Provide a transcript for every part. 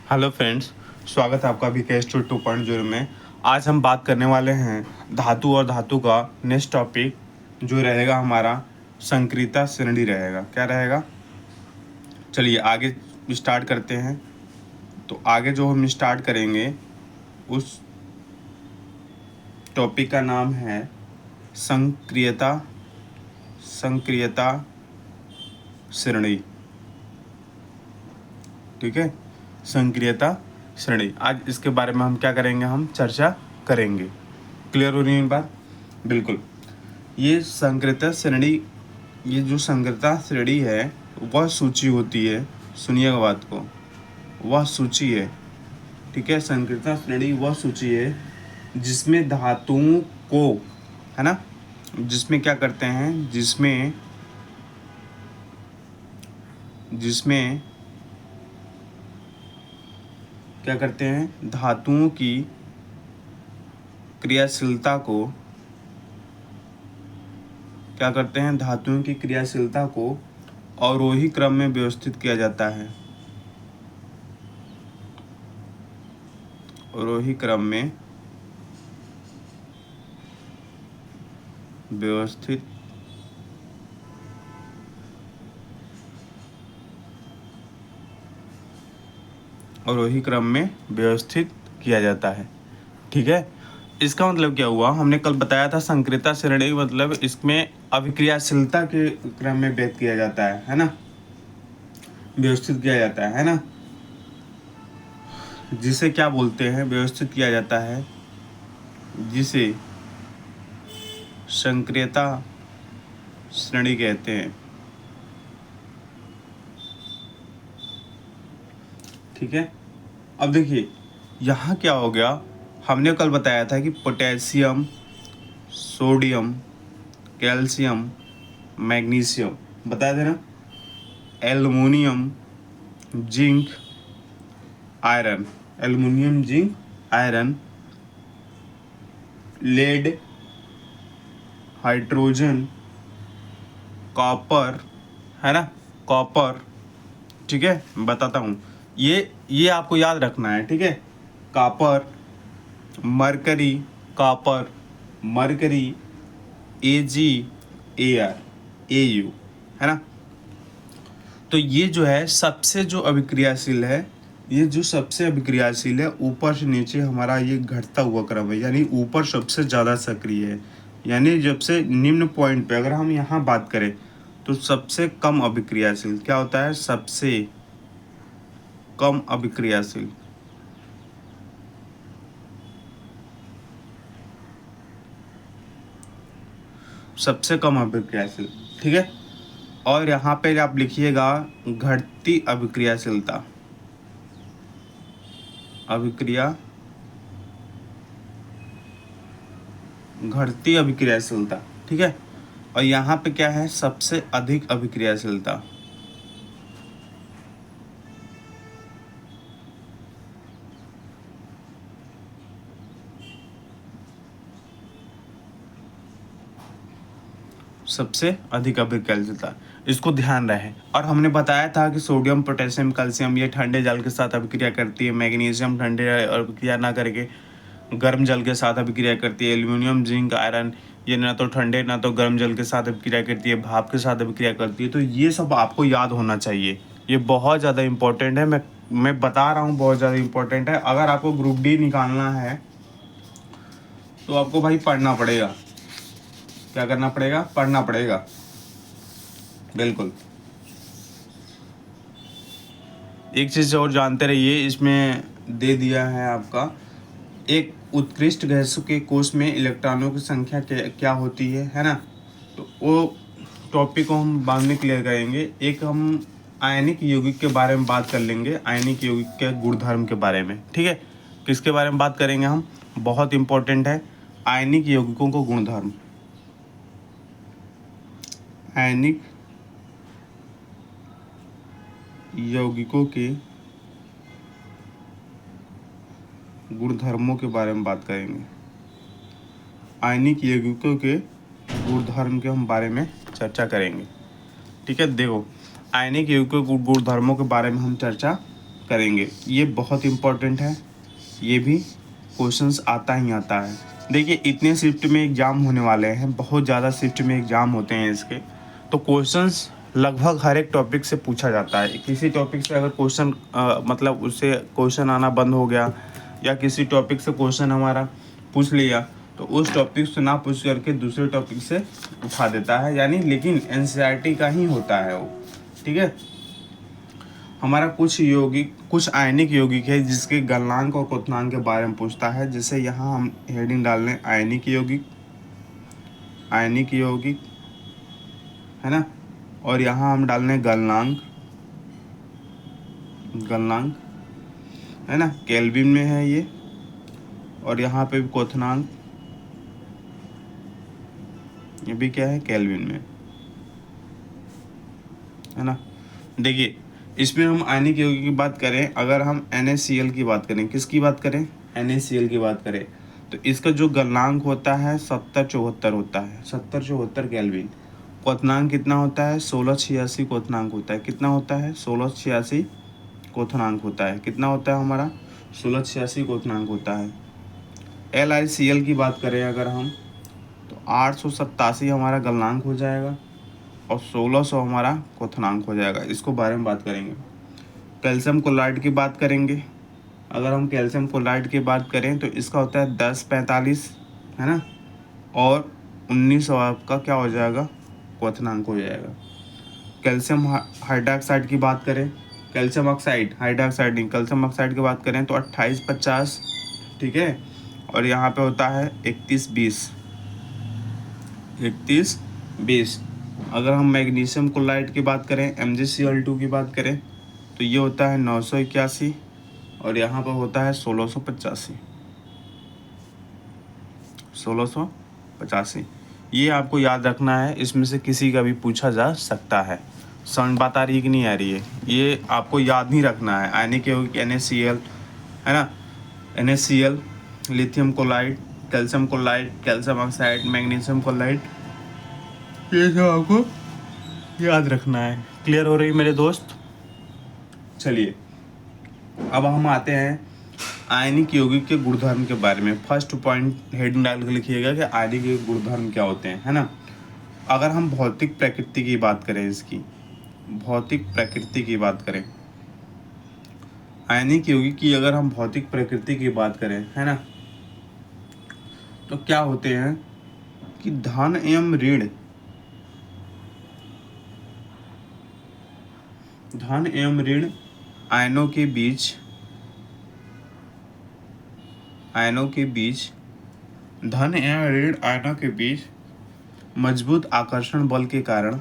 Hello friends, स्वागत है आपका विकेश 2.0 में। आज हम बात करने वाले हैं धातु और धातु का नेक्स्ट टॉपिक जो रहेगा हमारा संक्रियता श्रेणी रहेगा। क्या रहेगा? चलिए आगे स्टार्ट करते हैं। तो आगे जो हम स्टार्ट करेंगे उस टॉपिक का नाम है संक्रियता संक्रियता श्रेणी। ठीक है, संक्रियता श्रेणी। आज इसके बारे में हम क्या करेंगे, हम चर्चा करेंगे। क्लियर हो रही है बात? बिल्कुल। ये संक्रियता श्रेणी, ये जो संक्रियता श्रेणी है वह सूची होती है। सुनिएगा बात को, वह सूची है। ठीक है, संक्रियता श्रेणी वह सूची है जिसमें धातुओं को, है ना, जिसमें क्या करते हैं, जिसमें क्या करते हैं, धातुओं की क्रियाशीलता को, क्या करते हैं, धातुओं की क्रियाशीलता को अवरोही क्रम में व्यवस्थित किया जाता है। अवरोही क्रम में व्यवस्थित अवरोही क्रम में व्यवस्थित किया जाता है। ठीक है, इसका मतलब क्या हुआ, हमने कल बताया था संक्रियता श्रेणी मतलब इसमें अभिक्रियाशीलता के क्रम में व्यक्त किया जाता है ना, व्यवस्थित किया जाता है ना, जिसे क्या बोलते हैं, व्यवस्थित किया जाता है, जिसे संक्रियता श्रेणी कहते हैं। ठीक है, अब देखिए यहाँ क्या हो गया, हमने कल बताया था कि पोटेशियम, सोडियम, कैल्शियम, मैग्नीशियम, बताया था ना, aluminium, zinc, iron, aluminium, zinc, iron, lead, hydrogen, copper, है ना, कॉपर। ठीक है, बताता हूँ, ये आपको याद रखना है। ठीक है, copper, mercury, copper, mercury, Ag, Ar, Au, है ना। तो ये जो है सबसे जो अभिक्रियाशील है, ये जो सबसे अभिक्रियाशील है, ऊपर से नीचे हमारा ये घटता हुआ क्रम है, यानी ऊपर सबसे ज़्यादा सक्रिय है, यानी जब से निम्न पॉइंट पे अगर हम यहाँ बात करें तो सबसे कम अभिक्रियाशील क्या होता है, सबसे कम अभिक्रियाशील, सबसे कम अभिक्रियाशील। ठीक है, और यहाँ पे आप लिखिएगा घटती अभिक्रियाशीलता, घटती अभिक्रियाशीलता। ठीक है, और यहाँ पे क्या है, सबसे अधिक अभिक्रियाशीलता। सबसे अधिक अभिक्रियाशीलता, इसको ध्यान रहे। और हमने बताया था कि सोडियम, पोटेशियम, कैल्शियम ये ठंडे जल के साथ अभिक्रिया करती है, मैग्नीशियम ठंडे अभिक्रिया ना करके गर्म जल के साथ अभिक्रिया करती है, एल्युमिनियम, जिंक, आयरन ये ना तो ठंडे ना तो गर्म जल के साथ अभिक्रिया करती है, भाप के साथ अभिक्रिया करती है। तो ये सब आपको याद होना चाहिए, ये बहुत ज़्यादा इंपॉर्टेंट है। मैं बता रहा हूँ, बहुत ज़्यादा इंपॉर्टेंट है। अगर आपको ग्रुप डी निकालना है तो आपको भाई पढ़ना पड़ेगा। क्या करना पड़ेगा? पढ़ना पड़ेगा, बिल्कुल। एक चीज़ और जानते रहिए, इसमें दे दिया है आपका, एक उत्कृष्ट गैसों के कोष में इलेक्ट्रॉनों की संख्या क्या होती है ना। तो वो टॉपिक को हम बाद में क्लियर करेंगे। एक हम आयनिक यौगिक के बारे में बात कर लेंगे, आयनिक यौगिक के गुणधर्म के बारे में। ठीक है, किसके बारे में बात करेंगे हम, बहुत इंपॉर्टेंट है, आयनिक यौगिकों को गुणधर्म, आयनिक यौगिकों के गुणधर्मों के बारे में बात करेंगे। आयनिक यौगिकों के गुणधर्म के हम बारे में चर्चा करेंगे। ठीक है, देखो आयनिक यौगिकों के गुणधर्मों के बारे में हम चर्चा करेंगे। ये बहुत इम्पोर्टेंट है, ये भी क्वेश्चंस आता ही आता है। देखिए इतने शिफ्ट में एग्ज़ाम होने वाले हैं, बहुत ज़्यादा शिफ्ट में एग्ज़ाम होते हैं इसके, तो क्वेश्चंस लगभग हर एक टॉपिक से पूछा जाता है। किसी टॉपिक से अगर क्वेश्चन मतलब उससे क्वेश्चन आना बंद हो गया, या किसी टॉपिक से क्वेश्चन हमारा पूछ लिया, तो उस टॉपिक से ना पूछ करके दूसरे टॉपिक से उठा देता है, यानी लेकिन एनसीईआरटी का ही होता है वो, ठीक है। हमारा कुछ आयनिक यौगिक है जिसके गलनांक और क्वथनांक के बारे में पूछता है। जैसे यहाँ हम हेडिंग डाल लें आयनिक यौगिक है ना, और यहाँ हम डाल लें गलनांक है ना, केल्विन में है ये, और यहाँ पे भी क्वथनांक, ये भी क्या है, केल्विन में है ना। देखिए इसमें हम आयनिक यौगिक की बात करें, अगर हम NaCl की बात करें, किसकी बात करें, NaCl की बात करें, तो इसका जो गलनांक होता है 7074 होता है, 7074 केल्विन। क्वथनांक कितना होता है, 1686 क्वथनांक होता है। कितना होता है, 1686 क्वथनांक होता है। कितना होता है हमारा, 1686 क्वथनांक होता है। LiCl की बात करें अगर हम, तो 887 हमारा गलनांक हो जाएगा और 1600 हमारा क्वथनांक हो जाएगा। इसको बारे में बात करेंगे। कैल्शियम क्लोराइड की बात करेंगे, अगर हम कैल्शियम क्लोराइड की बात करें तो इसका होता है 1045 है ना, और 1900 आपका क्या हो जाएगा, क्वथनांक हो जाएगा। कैल्शियम हाइड्रोक्साइड की बात करें, कैल्शियम ऑक्साइड, हाइड्रोक्साइड नहीं, कैल्शियम ऑक्साइड की बात करें तो 2850, ठीक है, और यहाँ पे होता है 3120। अगर हम मैग्नीशियम क्लोराइड की बात करें, MgCl2 की बात करें, तो ये होता है 981, और यहाँ पर होता है 1685। ये आपको याद रखना है, इसमें से किसी का भी पूछा जा सकता है। समझ बात आ रही है कि नहीं आ रही है, ये आपको याद नहीं रखना है। आयनिक यौगिक NaCl है ना, NaCl, lithium chloride, calcium chloride, calcium oxide, magnesium chloride, ये सब आपको याद रखना है। क्लियर हो रही मेरे दोस्त। चलिए अब हम आते हैं आयनिक यौगिक के गुणधर्म के बारे में। फर्स्ट पॉइंट हेडिंग डाल के लिखिएगा कि आयनिक यौगिक गुणधर्म क्या होते हैं, है ना। अगर हम भौतिक प्रकृति की बात करें, इसकी भौतिक प्रकृति की बात करें, आयनिक यौगिक की अगर हम भौतिक प्रकृति की बात करें, है ना, तो क्या होते हैं कि धन एवं ऋण आयनों के बीच धन एवं ऋण आयनों के बीच मजबूत आकर्षण बल के कारण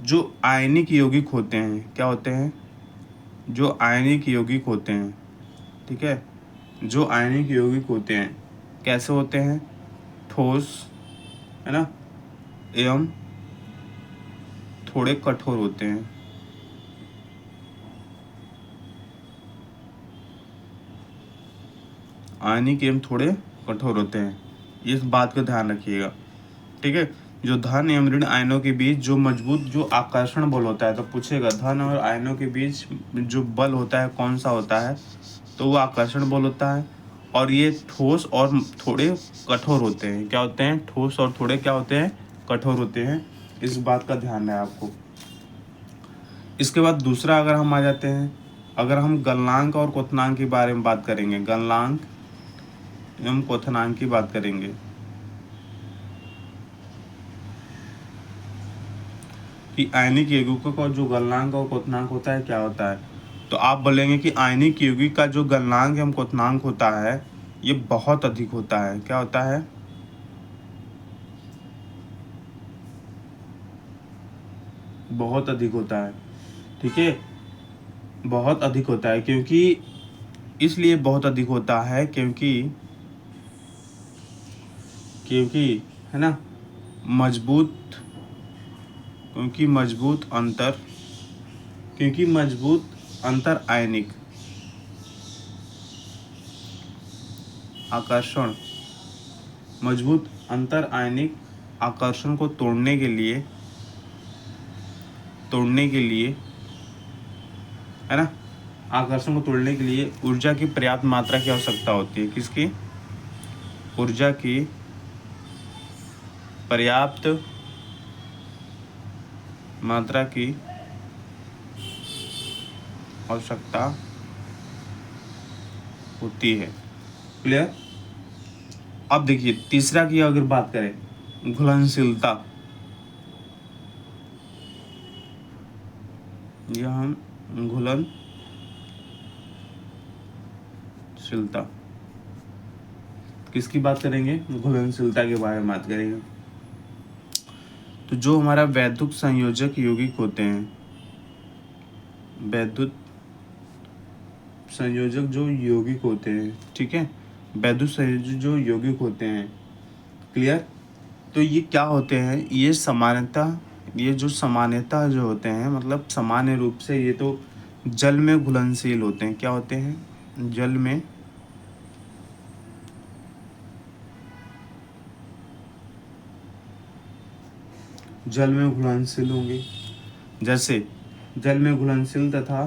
जो आयनिक यौगिक होते हैं, क्या होते हैं, जो आयनिक यौगिक होते हैं, ठीक है, जो आयनिक यौगिक होते हैं कैसे होते हैं, ठोस है ना, एवं थोड़े कठोर होते हैं। आयनिक एवं थोड़े कठोर होते हैं, इस बात का ध्यान रखिएगा, ठीक है। जो धन एवं ऋण आयनों के बीच जो मजबूत जो आकर्षण बल होता है, तो पूछेगा धन और आयनों के बीच जो बल होता है कौन सा होता है, तो वो आकर्षण बल होता है। और ये ठोस और थोड़े कठोर होते हैं। क्या होते हैं, ठोस और थोड़े क्या होते हैं, कठोर होते हैं। इस बात का ध्यान है आपको। इसके बाद दूसरा अगर हम आ जाते हैं, अगर हम गलनांक और क्वथनांक के बारे में बात करेंगे, गलनांक एवं क्वथनांक की बात करेंगे, कि आयनिक यौगिकों का जो गलनांक और क्वथनांक होता है क्या होता है, तो आप बोलेंगे कि आयनिक यौगिक का जो गलनांक एवं क्वथनांक होता है ये बहुत अधिक होता है। क्या होता है, बहुत अधिक होता है, ठीक है, बहुत अधिक होता है। क्योंकि इसलिए बहुत अधिक होता है क्योंकि है ना, मजबूत अंतर आयनिक आकर्षण, मजबूत अंतर आयनिक आकर्षण को तोड़ने के लिए है ना, आकर्षण को तोड़ने के लिए ऊर्जा की पर्याप्त मात्रा की आवश्यकता होती है। किसकी? ऊर्जा की पर्याप्त मात्रा की आवश्यकता होती है। क्लियर? अब देखिए तीसरा की अगर बात करें, घुलनशीलता। यह हम घुलनशीलता किसकी बात करेंगे? घुलनशीलता के बारे में बात करेंगे। तो जो हमारा वैद्युत संयोजक यौगिक होते हैं, वैद्युत संयोजक जो यौगिक होते हैं, ठीक है, वैद्युत संयोजक जो यौगिक होते हैं, क्लियर? तो ये क्या होते हैं? ये सामान्यतः जो होते हैं, मतलब सामान्य रूप से ये तो जल में घुलनशील होते हैं। क्या होते हैं? जल में घुलनशील होंगे। जैसे जल में घुलनशील तथा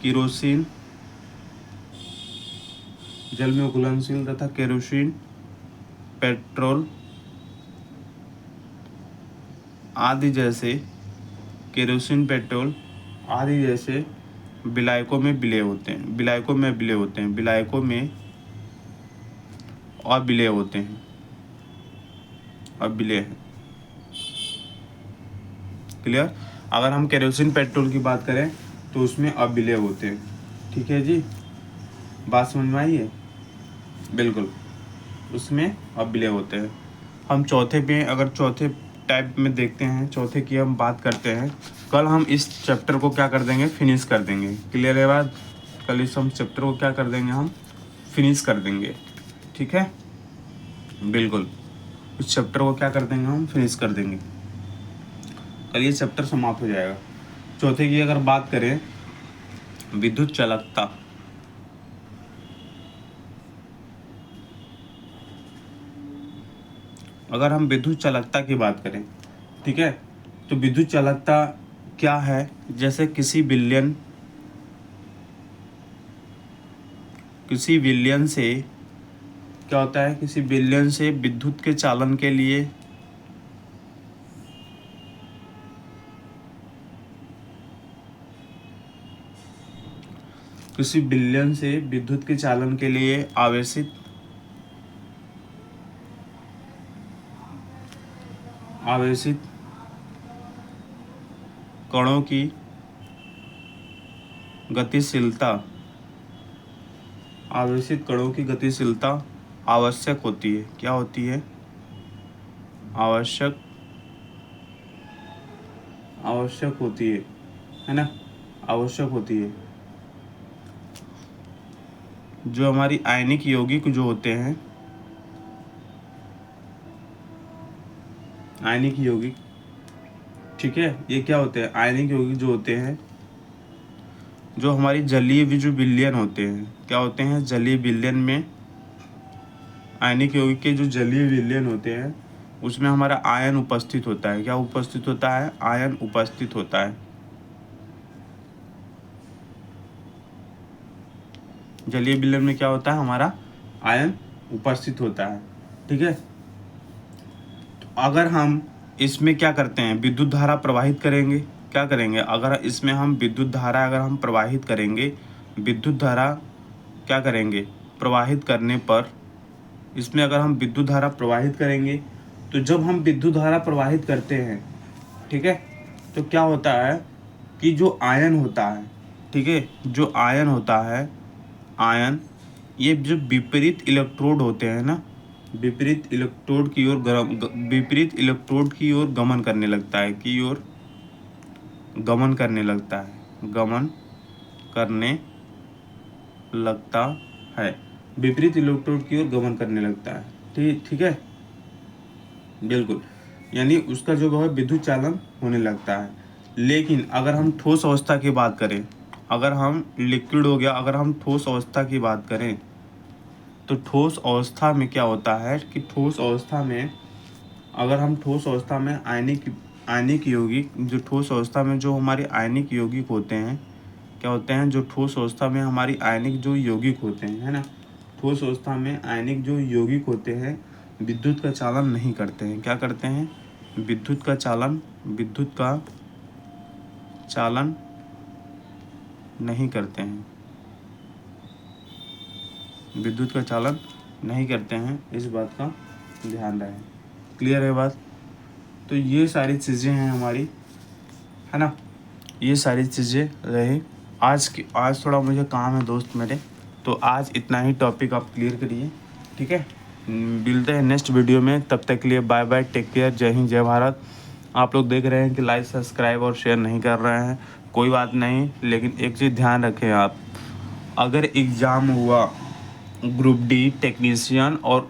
केरोसिन, जल में घुलनशील तथा केरोसिन, पेट्रोल आदि जैसे, केरोसिन, पेट्रोल आदि जैसे विलायकों में विलय होते हैं। विलायकों में विलय होते हैं। विलायकों में अविलय होते हैं। अविलय है। क्लियर? अगर हम केरोसिन पेट्रोल की बात करें तो उसमें अविलय होते हैं। ठीक है जी, बात समझ में आई है? बिल्कुल, उसमें अविलय होते हैं। हम चौथे पे, अगर चौथे टाइप में देखते हैं, चौथे की हम बात करते हैं। कल हम इस चैप्टर को क्या कर देंगे? फिनिश कर देंगे। क्लियर है बात? कल इस हम चैप्टर को क्या कर देंगे? हम फिनिश कर देंगे। ठीक है, बिल्कुल, इस चैप्टर को क्या कर देंगे? हम फिनिश कर देंगे। कल ये चैप्टर समाप्त हो जाएगा। चौथे की अगर बात करें, विद्युत चालकता। अगर हम विद्युत चालकता की बात करें, ठीक है, तो विद्युत चालकता क्या है? जैसे किसी विलयन से क्या होता है? किसी विलयन से विद्युत के चालन के लिए आवेशित कणों की गतिशीलता आवश्यक होती है। क्या होती है? आवश्यक होती है ना? आवश्यक होती है। जो हमारी आयनिक यौगिक जो होते हैं, आयनिक यौगिक, ठीक है, ये क्या होते हैं? आयनिक यौगिक जो होते हैं, जो हमारी जलीय जो विलयन होते हैं, क्या होते हैं? जलीय विलयन में आयनिक यौगिक के जो जलीय विलयन होते हैं, उसमें हमारा आयन उपस्थित होता है। क्या उपस्थित होता है? आयन उपस्थित होता है। जलीय विलयन में क्या होता है? हमारा आयन उपस्थित होता है। ठीक है, तो अगर हम इसमें क्या करते हैं? विद्युत धारा प्रवाहित करेंगे। क्या करेंगे? अगर इसमें हम विद्युत धारा अगर हम प्रवाहित करेंगे, विद्युत धारा क्या करेंगे? प्रवाहित करने पर, इसमें अगर हम विद्युत धारा प्रवाहित करेंगे, तो जब हम विद्युत धारा प्रवाहित करते हैं, ठीक है, तो क्या होता है कि जो आयन होता है, ठीक है, जो आयन होता है, आयन, ये जो विपरीत इलेक्ट्रोड होते हैं ना, विपरीत इलेक्ट्रोड की ओर गमन करने लगता है। गमन करने लगता है। विपरीत इलेक्ट्रोड की ओर गमन करने लगता है। ठीक है, बिल्कुल, यानी उसका जो है विद्युत चालन होने लगता है। लेकिन अगर हम ठोस अवस्था की बात करें, अगर हम लिक्विड हो गया, अगर हम ठोस अवस्था की बात करें, तो ठोस अवस्था में क्या होता है कि ठोस अवस्था में अगर हम ठोस अवस्था में आयनिक यौगिक जो ठोस अवस्था में जो हमारे आयनिक यौगिक होते हैं क्या होते हैं, जो ठोस अवस्था में हमारी आयनिक जो यौगिक होते हैं, है ना, ठोस अवस्था में आयनिक जो यौगिक होते हैं विद्युत का चालन नहीं करते हैं। क्या करते हैं? विद्युत का चालन नहीं करते हैं, विद्युत का चालन नहीं करते हैं, इस बात का ध्यान रहे। क्लियर है बात? तो ये सारी चीज़ें हैं हमारी, है ना, ये सारी चीज़ें रही। आज थोड़ा मुझे काम है दोस्त मेरे, तो आज इतना ही टॉपिक आप क्लियर करिए, ठीक है। मिलते हैं नेक्स्ट वीडियो में, तब तक के लिए बाय बाय, टेक केयर, जय हिंद जय भारत। आप लोग देख रहे हैं कि लाइक सब्सक्राइब और शेयर नहीं कर रहे हैं, कोई बात नहीं, लेकिन एक चीज़ ध्यान रखें आप, अगर एग्ज़ाम हुआ ग्रुप डी टेक्नीशियन और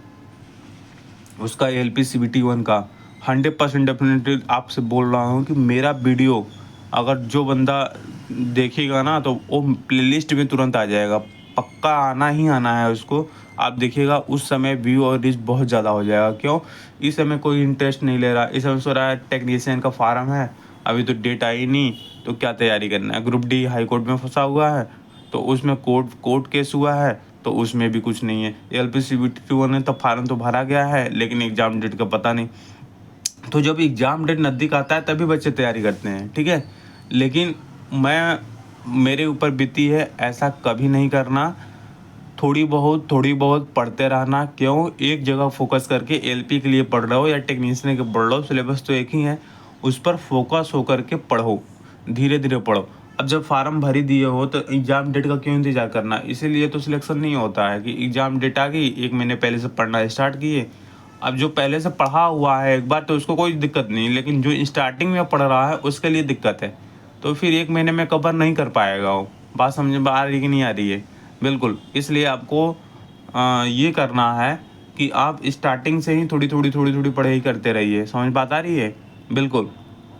उसका LPCVT 1 का 100% डेफिनेटली आपसे बोल रहा हूँ कि मेरा वीडियो अगर जो बंदा देखेगा ना तो वो प्लेलिस्ट में तुरंत आ जाएगा, पक्का आना ही आना है उसको। आप देखिएगा उस समय व्यू और रीच बहुत ज़्यादा हो जाएगा। क्यों? इस समय कोई इंटरेस्ट नहीं ले रहा, इस समय सो रहा है टेक्नीशियन का फार्म है, अभी तो डेट आई नहीं, तो क्या तैयारी करना है। ग्रुप डी हाई कोर्ट में फंसा हुआ है, तो उसमें कोर्ट केस हुआ है, तो उसमें भी कुछ नहीं है। LPCVT 1 ने तो फार्म तो भरा गया है, लेकिन एग्ज़ाम डेट का पता नहीं। तो जब एग्ज़ाम डेट नज़दीक आता है तभी बच्चे तैयारी करते हैं, ठीक है। लेकिन मेरे ऊपर बीती है, ऐसा कभी नहीं करना, थोड़ी बहुत पढ़ते रहना। क्यों? एक जगह फोकस करके LP के लिए पढ़ रहे हो या टेक्नीशियन के पढ़ रहे हो, सिलेबस तो एक ही है, उस पर फोकस होकर के पढ़ो, धीरे धीरे पढ़ो। अब जब फार्म भर ही दिए हो तो एग्ज़ाम डेट का क्यों इंतज़ार करना? इसीलिए तो सिलेक्शन नहीं होता है कि एग्ज़ाम डेट आ गई, 1 महीने पहले से पढ़ना स्टार्ट किए। अब जो पहले से पढ़ा हुआ है एक बार तो उसको कोई दिक्कत नहीं, लेकिन जो स्टार्टिंग में पढ़ रहा है उसके लिए दिक्कत है, तो फिर 1 महीने में कवर नहीं कर पाएगा वो। बात समझ में आ रही है कि नहीं आ रही है? बिल्कुल। इसलिए आपको ये करना है कि आप स्टार्टिंग से ही थोड़ी पढ़ाई करते रहिए। समझ बात आ रही है? बिल्कुल।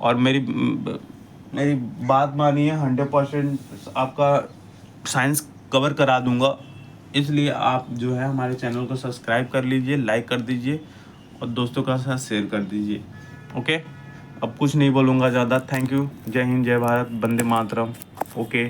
और मेरी बात मानिए, 100% आपका साइंस कवर करा दूंगा। इसलिए आप जो है हमारे चैनल को सब्सक्राइब कर लीजिए, लाइक कर दीजिए और दोस्तों के साथ शेयर कर दीजिए। ओके, अब कुछ नहीं बोलूँगा ज़्यादा। Thank you. जय हिंद जय भारत, वंदे मातरम। ओके।